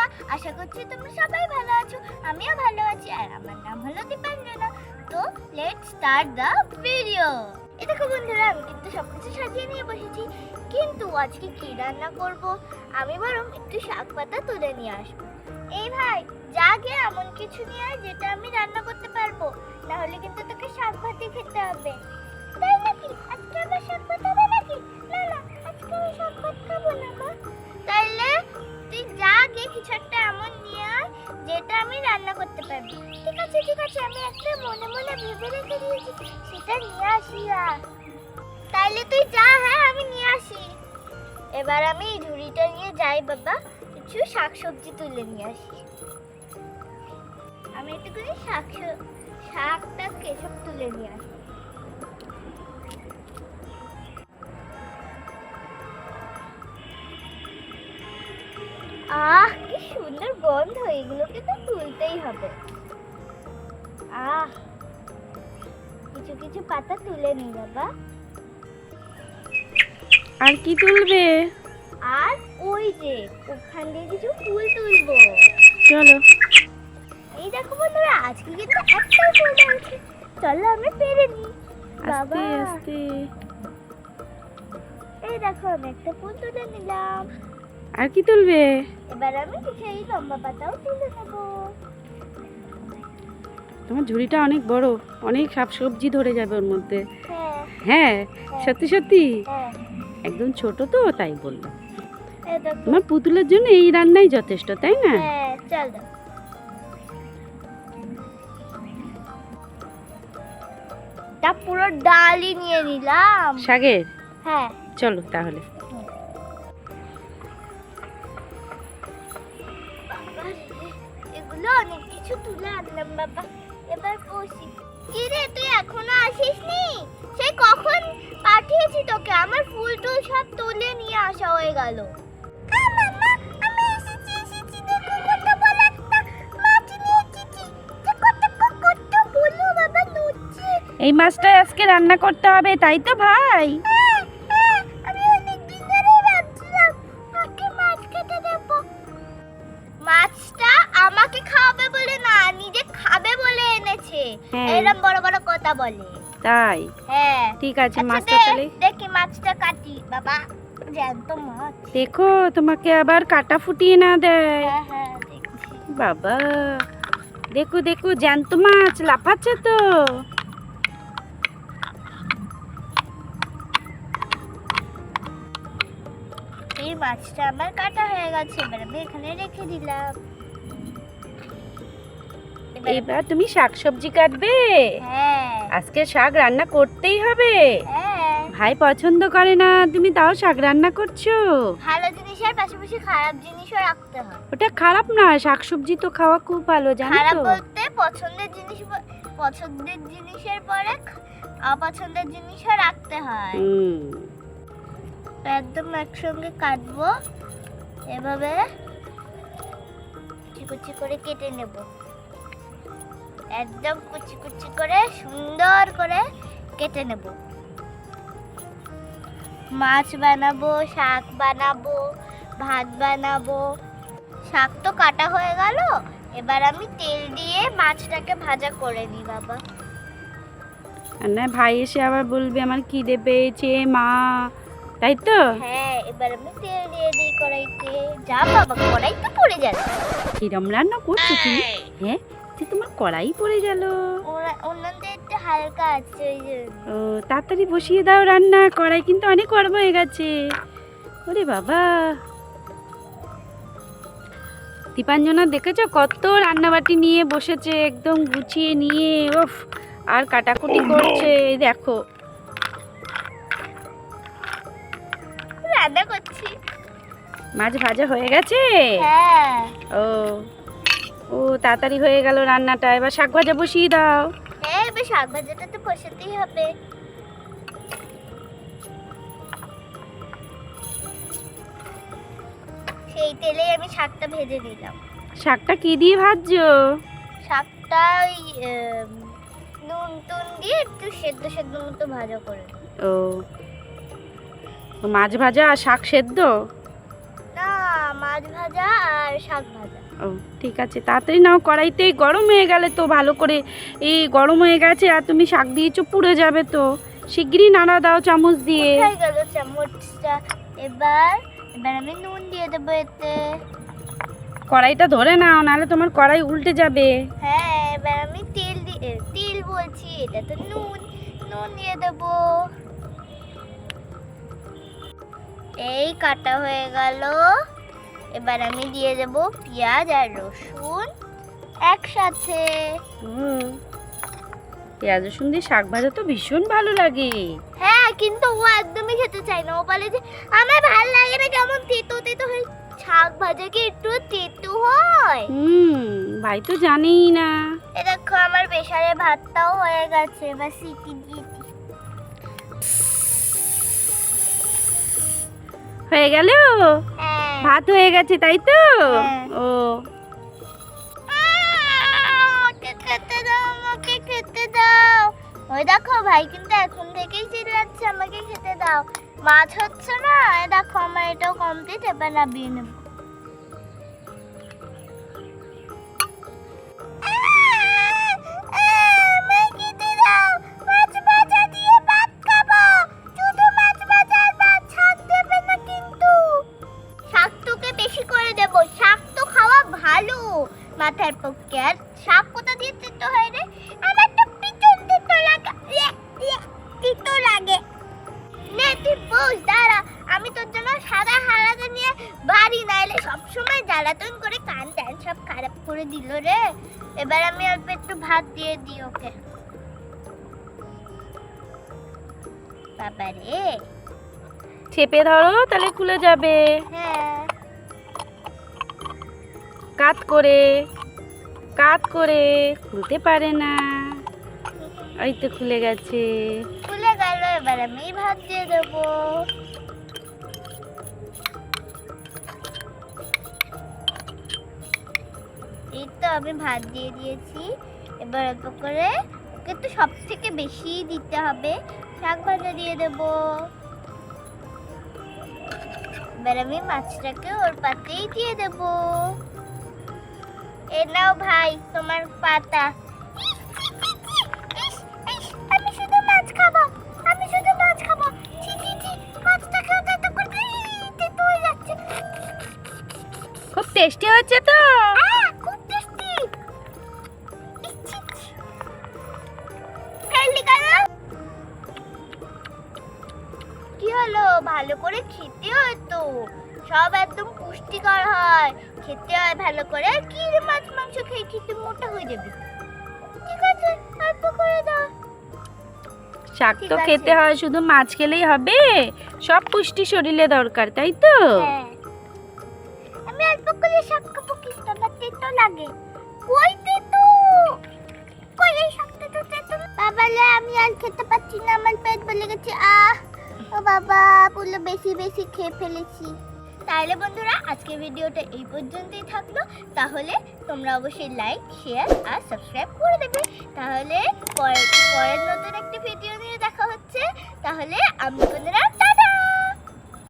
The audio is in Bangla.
বন্ধুরা, আশা করছি তোমরা সবাই ভালো আছো। আমিও ভালো আছি। আর আমার নাম হলো দীপাঞ্জনা। তো লেটস স্টার্ট দ্য ভিডিও। এই দেখো বন্ধুরা, আমি কিন্তু সবকিছু সাজিয়ে নিয়ে বসেছি, কিন্তু আজকে কি রান্না করব? আমি বরং একটু শাক পাতা তুলে নিয়ে আসবো। এই ভাই, যা গিয়ে এমন কিছু নিয়ে আয় যেটা আমি রান্না করতে পারবো, না হলে কিন্তু তোকে শাক ভাতই খেতে হবে। তাই নাকি? আজকে আবার শাক ভাত হবে নাকি? না না, আজকে আমি শাক ভাত খাবো না মা। তাইলে তুই যা গিয়ে কিছু একটা এমন নিয়ে আয় যেটা আমি রান্না করতে পারবো। ঠিক আছে ঠিক আছে, আমি একটা মনে মনে ভেবে রেখে দিয়েছি, সেটা নিয়ে আসি। তাইলে তুই যা, হ্যাঁ আমি নিয়ে আসি। এবার আমি এই ঝুড়িটা নিয়ে যাই বাবা, কিছু শাকসবজি তুলে নিয়ে আসি। আমি একটু করে শাকটা কেসব তুলে নিয়ে আসি। আহ, কি সুন্দর গন্ধ! এগুলোকে তো তুলতেই হবে। আহ, কিছু কিছু পাতা তুলে নি বাবা। আর কি তুলবে? আর ওই যে ওখান দিয়ে কিছু ফুল তুলবো। চলো। এই দেখো বন্ধুরা, আজকে কিন্তু একটাই ফুল আছে। চলো আমরা পেরে নিই বাবা। আস্তে আস্তে। এই দেখো, আমি একটা ফুল তুলে নিলাম। আর কি তুলবে? এবার আমি কিছু এই লম্বা পাতাও তুলে নেবো। তোমার ঝুড়িটা অনেক বড়, অনেক শাকসবজি ধরে যাবে ওর মধ্যে। হ্যাঁ হ্যাঁ, সত্যি সত্যি। হ্যাঁ, একদম ছোট তো, তাই বললাম। এই দেখো। তোমার পুতুলের জন্য এই রান্নাই যথেষ্ট, তাই না? হ্যাঁ, চলো। তা পুরো ডালই নিয়ে নিলাম। শাকের? হ্যাঁ, চলো তাহলে। এগুলো অনেক কিছু তুলে আনলাম বাবা। এবার বসি। কি রে, তুই এখনো আসিসনি? সেই কখন পাঠিয়েছি তোকে, আমার ফুল টুল সব তুলে নিয়ে আসা হয়ে গেল। এই মাছটা আজকে রান্না করতে হবে, তাই তো ভাই? মাছটা আমাকে খাওয়াবে বলে না, নিজে খাবে বলে এনেছে। হ্যাঁ। এরকম বড় বড় কথা বলে। তাই? হ্যাঁ, ঠিক আছে, আচ্ছা, মাছটা তাহলে দেখি মাছটা কাটি বাবা। জ্যান্ত মাছ। দেখো তোমাকে আবার কাটা ফুটিয়ে না দেয়। হ্যাঁ হ্যাঁ, দেখছি। বাবা, দেখো দেখো, জ্যান্ত মাছ লাফাচ্ছে তো। এই মাছটা আমার কাটা হয়ে গেছে, এবার আমি এখানে রেখে দিলাম। এবার তুমি শাকসবজি কাটবে? হ্যাঁ আজকে শাক রান্না করতেই হবে। হ্যাঁ, ভাই পছন্দ করে না, তুমি তাও শাক রান্না করছো। ভালো জিনিসের পাশাপাশি খারাপ জিনিসও রাখতে হয়। ওটা খারাপ না, শাকসবজি তো খাওয়া খুব ভালো, জানো খারাপ তো? বলতে পছন্দের জিনিসের পরে অপছন্দের জিনিসও রাখতে হয়। একদম একসঙ্গে কাটবো, এভাবে কুচি কুচি করে কেটে নেব। একদম কুচি কুচি করে সুন্দর করে কেটে নেব। মাছ বানাবো, শাক বানাবো, ভাত বানাবো। শাক তো কাটা হয়ে গেল, এবার আমি তেল দিয়ে মাছটাকে ভাজা করে নিই বাবা। আর না ভাই এসে আবার বলবে আমার খিদে পেয়েছে মা, তাই তো? হ্যাঁ, এবার আমি তেল দিয়ে দিই কড়াইতে। যা বাবা, কড়াই তো পড়ে যাচ্ছে। কিরম রান্না করছো তুমি? হ্যাঁ, যে তোমার কড়াই পড়ে গেল। অন্যদের একটু হালকা আছে, ওই জন্য। ও, তাড়াতাড়ি বসিয়ে দাও রান্না, কড়াই কিন্তু অনেক গরম হয়ে গেছে। ওরে বাবা, দীপাঞ্জনা দেখেছো কত রান্নাবাটি নিয়ে বসেছে, একদম গুছিয়ে নিয়ে। ওফ, আর কাটাকুটি করছে, এই দেখো। রান্না করছি। মাছ ভাজা হয়ে গেছে? হ্যাঁ ও ও, তাড়াতাড়ি হয়ে গেল রান্নাটা। এবার শাক ভাজা বসিয়ে দাও। হ্যাঁ, এবার শাক ভাজাটা তো বসাতেই হবে। সেই তেলেই আমি শাকটা ভেজে দিলাম। শাকটা কি দিয়ে ভাজছো? শাকটা ওই নুন টুন দিয়ে একটু সেদ্ধ সেদ্ধ মতো ভাজা করে। ও, মাছ ভাজা আর শাক সেদ্ধ? না, মাছ ভাজা আর শাক ভাজা। ও ঠিক আছে, তাড়াতাড়ি নাও, কড়াইতেই গরম হয়ে গেলে তো ভালো করে। এই গরম হয়ে গেছে আর তুমি শাক দিয়েছো, পুড়ে যাবে তো। শিগগিরই নাড়া দাও চামচ দিয়ে। হয়ে গেল চামচটা। এবার আমি নুন দিয়ে দেবো এতে। কড়াইটা ধরে নাও, নাহলে তোমার কড়াই উল্টে যাবে। হ্যাঁ, এবার আমি তেল বলছি, এটা তো নুন দিয়ে দেবো। এই কাটা হয়ে গেল। এবার আমি দিয়ে দেবো পেঁয়াজ আর রসুন একসাথে। পেঁয়াজ রসুন দিয়ে শাক ভাজা তো ভীষণ ভালো লাগে। হ্যাঁ, কিন্তু ও একদমই খেতে চায় না। ও বলে যে আমার ভালো লাগে না, কেমন তেতো তেতো হয়। শাক ভাজা কি একটু তেতো হয়? ভাই তো জানেই না। এ দেখো আমার প্রেসারে ভাতটাও হয়ে গেছে। এবার সিটি দিয়ে দিই। হয়ে গেল? হ্যাঁ। ভাত হয়ে গেছে তাই তো? হ্যাঁ। ও আমাকে খেতে দাও, আমাকে খেতে দাও। ওই দেখো ভাই কিন্তু এখন থেকেই চিল্লাচ্ছে আমাকে খেতে দাও। মাছ হচ্ছে না। এই দেখো আমার এটাও কমপ্লিট। এবার নামিয়ে নেব। মাথার পক্ষে আর শাক কোথা দিয়ে তিতো হয় রে? আমার তো পিছন তিতো লাগে। তিতো লাগে। নে তুই বস, দাঁড়া। আমি তোর জন্য সাদা হারাতে নিয়ে বাড়ি নাইলে সবসময় জ্বালাতন করে কান টান সব খারাপ করে দিল রে। এবার আমি অল্প একটু ভাত দিয়ে দিই ওকে। বাবা রে। চেপে ধরো, তাহলে খুলে যাবে। হ্যাঁ। কাত করে খুলতে পারে না। এই তো খুলে গেছে। খুলে গেল। এবার আমি ভাত দিয়ে দেবো। এই তো আমি ভাত দিয়ে দিয়েছি। এবার অল্প করে ওকে তো সব থেকে বেশি দিতে হবে। শাক ভাজা দিয়ে দেবো। এবার আমি মাছটাকে ওর পাতেই দিয়ে দেবো। এ নাও ভাই তোমার পাতা। আমি শুধু মাছ খাবো। মাছটাকেও তেতো করে তেতো হয়ে যাচ্ছে। খুব টেস্টি হচ্ছে তো। খুব টেস্টি। ফেললি কেন? কি হলো? ভালো করে খেতে হয় তো। সব একদম পুষ্টিকর হয়। খেতে হয় ভালো করে। কি রে মাছ মাংস খেয়ে খেতে মোটা হয়ে যাবে। ঠিক আছে, অল্প করে দাও। শাক ঠিক তো আছে। খেতে হয়, শুধু মাছ খেলেই হবে? সব পুষ্টি শরীরে দরকার তাই তো? হ্যাঁ। আমি অল্প করে শাক খাবো কিন্তু আমার তেতো লাগে। কই তেতো? কই এই শাকটা তো তেতো। বাবালে আমি আর খেতে পাচ্ছি না, আমার পেট বলে গেছে। ও বাবা, পুরো বেশি খেয়ে ফেলেছি। তাহলে বন্ধুরা আজকের ভিডিওটা এই পর্যন্তই থাকলো। তাহলে তোমরা অবশ্যই লাইক, শেয়ার আর সাবস্ক্রাইব করে দেবে। তাহলে পরের নতুন একটা ভিডিও নিয়ে দেখা হচ্ছে। তাহলে আমরা বন্ধুরা